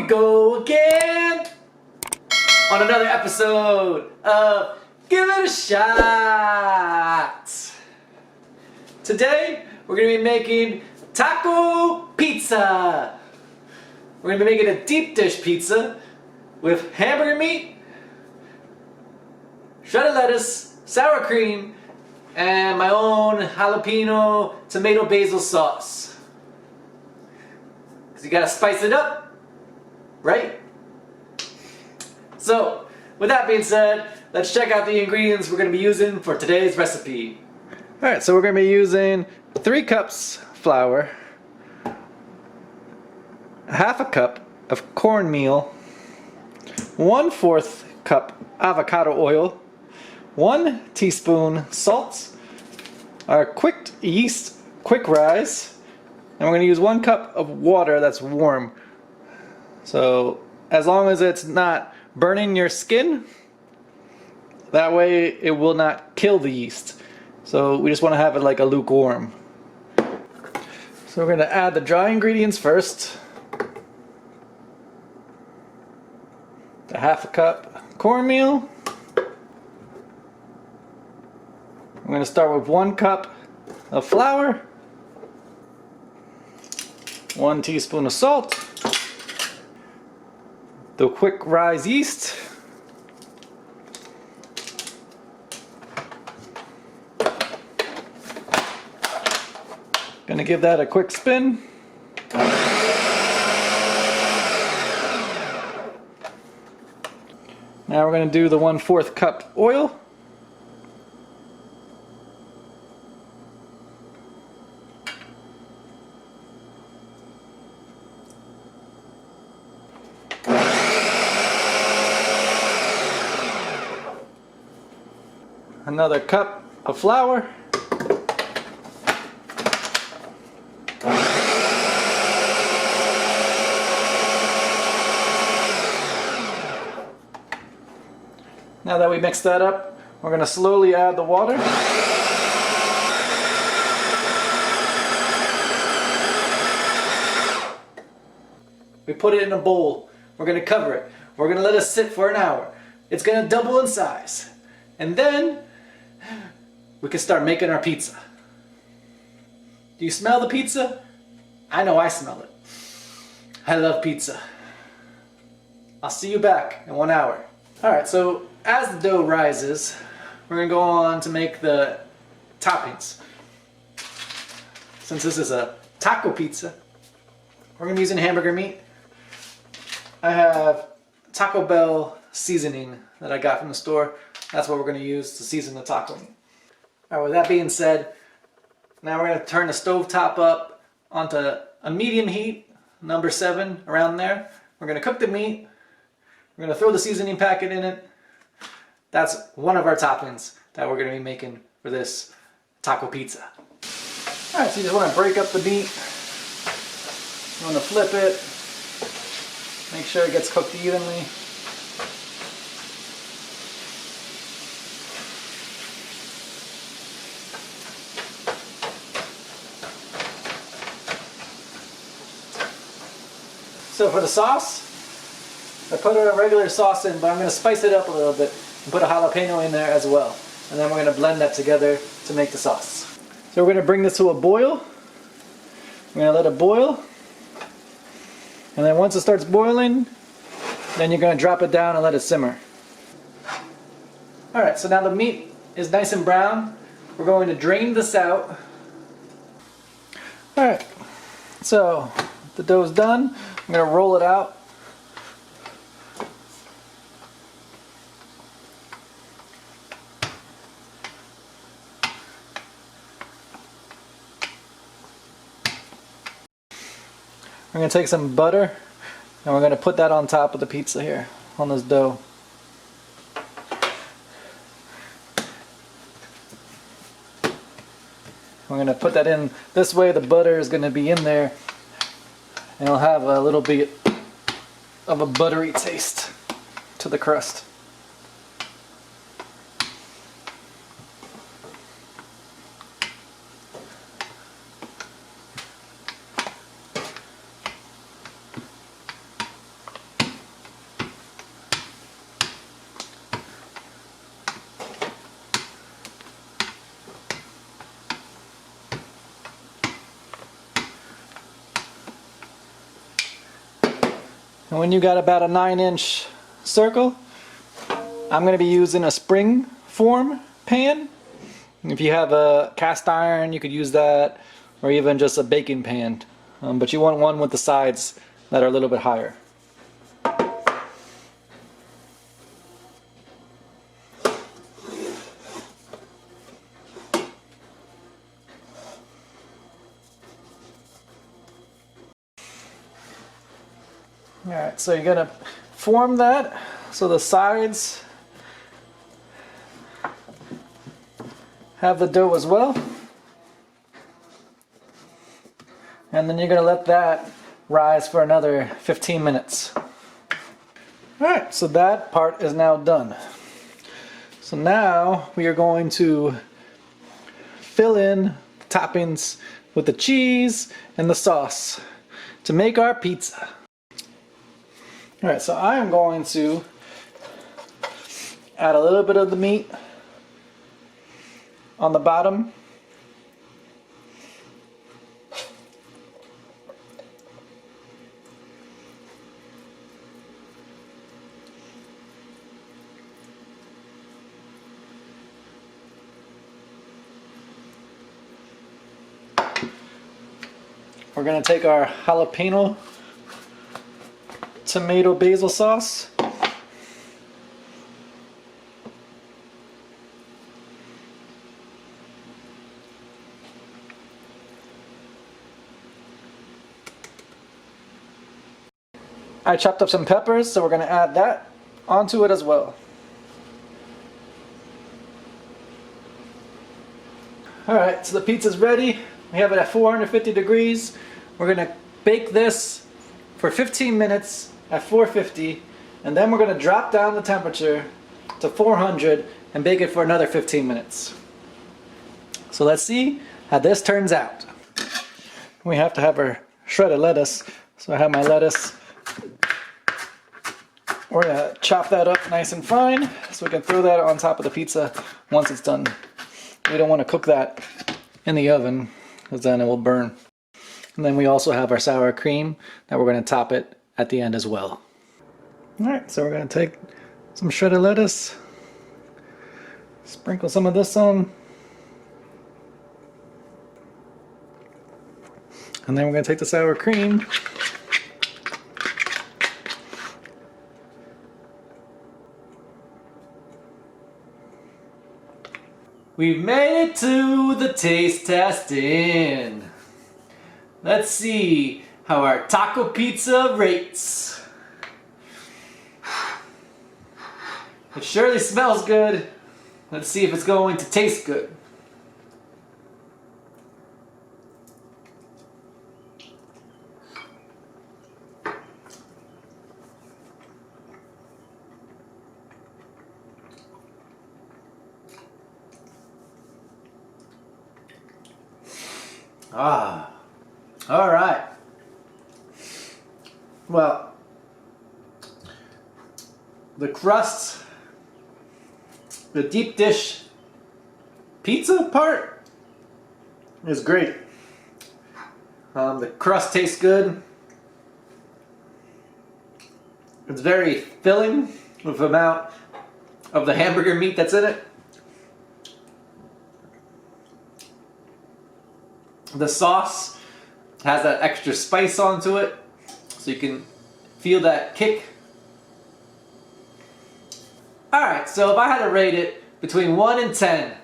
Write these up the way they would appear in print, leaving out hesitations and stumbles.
go again on another episode of Give It a Shot. Today we're going to be making taco pizza. We're going to be making a deep dish pizza with hamburger meat, shredded lettuce, sour cream, and my own jalapeno tomato basil sauce. Because you gotta spice it up, right? So, with that being said, let's check out the ingredients we're going to be using for today's recipe. Alright, so we're going to be using 3 cups flour, half a cup of cornmeal, 1/4 cup avocado oil, 1 teaspoon salt, our quick yeast quick rise, and we're going to use 1 cup of water that's warm. So as long as it's not burning your skin, that way it will not kill the yeast. So we just want to have it like a lukewarm. So we're going to add the dry ingredients first. The half a cup cornmeal. I'm going to start with 1 cup of flour, 1 teaspoon of salt, the quick rise yeast, going to give that a quick spin. Now we're going to do the 1/4 cup oil. Another cup of flour. Now that we mix that up, we're going to slowly add the water. We put it in a bowl. We're going to cover it. We're going to let it sit for an hour. It's going to double in size. And then we can start making our pizza. Do you smell the pizza? I know I smell it. I love pizza. I'll see you back in 1 hour. Alright, so as the dough rises, we're going to go on to make the toppings. Since this is a taco pizza, we're going to be using hamburger meat. I have Taco Bell seasoning that I got from the store. That's what we're going to use to season the taco meat. Alright, with that being said, now we're going to turn the stove top up onto a medium heat, number 7, around there. We're going to cook the meat. We're going to throw the seasoning packet in it. That's one of our toppings that we're going to be making for this taco pizza. Alright, so you just want to break up the meat. You want to flip it. Make sure it gets cooked evenly. So for the sauce, I put a regular sauce in, but I'm going to spice it up a little bit and put a jalapeno in there as well. And then we're going to blend that together to make the sauce. So we're going to bring this to a boil. We're going to let it boil. And then once it starts boiling, then you're going to drop it down and let it simmer. Alright, so now the meat is nice and brown. We're going to drain this out. Alright, so the dough's done. I'm going to roll it out. We're going to take some butter and we're going to put that on top of the pizza here, on this dough. We're going to put that in this way. The butter is going to be in there and it'll have a little bit of a buttery taste to the crust. And when you got about a 9-inch circle, I'm going to be using a spring form pan. If you have a cast iron, you could use that, or even just a baking pan. But you want one with the sides that are a little bit higher. Alright, so you're going to form that so the sides have the dough as well. And then you're going to let that rise for another 15 minutes. Alright, so that part is now done. So now we are going to fill in the toppings with the cheese and the sauce to make our pizza. Alright, so I am going to add a little bit of the meat on the bottom. We're going to take our jalapeno tomato basil sauce. I chopped up some peppers, so we're going to add that onto it as well. Alright, so the pizza's ready. We have it at 450 degrees. We're going to bake this for 15 minutes at 450, and then we're going to drop down the temperature to 400 and bake it for another 15 minutes. So let's see how this turns out. We have to have our shredded lettuce, so I have my lettuce. We're going to chop that up nice and fine so we can throw that on top of the pizza once it's done. We don't want to cook that in the oven because then it will burn. And then we also have our sour cream that we're going to top it at the end as well. Alright, so we're going to take some shredded lettuce, sprinkle some of this on, and then we're going to take the sour cream We've made it to the taste testing. Let's see how our taco pizza rates. It surely smells good. Let's see if it's going to taste good. Ah, all right. Well, the crust, the deep dish pizza part is great. The crust tastes good. It's very filling with the amount of the hamburger meat that's in it. The sauce has that extra spice onto it, so you can feel that kick. Alright, so if I had to rate it between 1 and 10,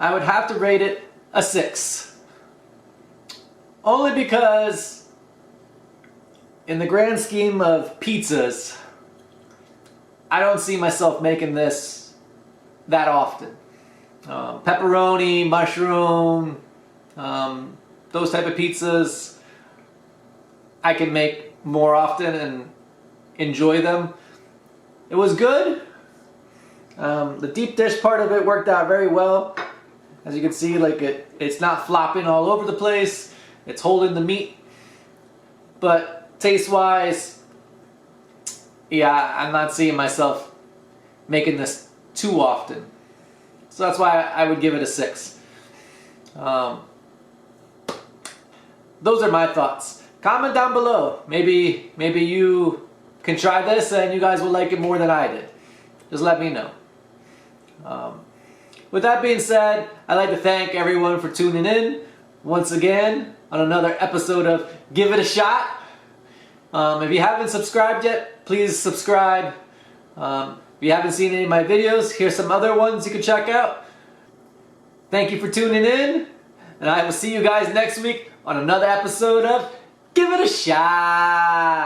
I would have to rate it a 6. Only because, in the grand scheme of pizzas, I don't see myself making this that often. Pepperoni, mushroom, those type of pizzas I can make more often and enjoy them. It was good. The deep dish part of it worked out very well. As you can see, like it's not flopping all over the place. It's holding the meat. But taste-wise, yeah, I'm not seeing myself making this too often. So that's why I would give it a 6. those are my thoughts. Comment down below. Maybe you can try this and you guys will like it more than I did. Just let me know. With that being said, I'd like to thank everyone for tuning in once again on another episode of Give It a Shot. If you haven't subscribed yet, please subscribe. If you haven't seen any of my videos, here's some other ones you can check out. Thank you for tuning in, and I will see you guys next week on another episode of Give It a Shot.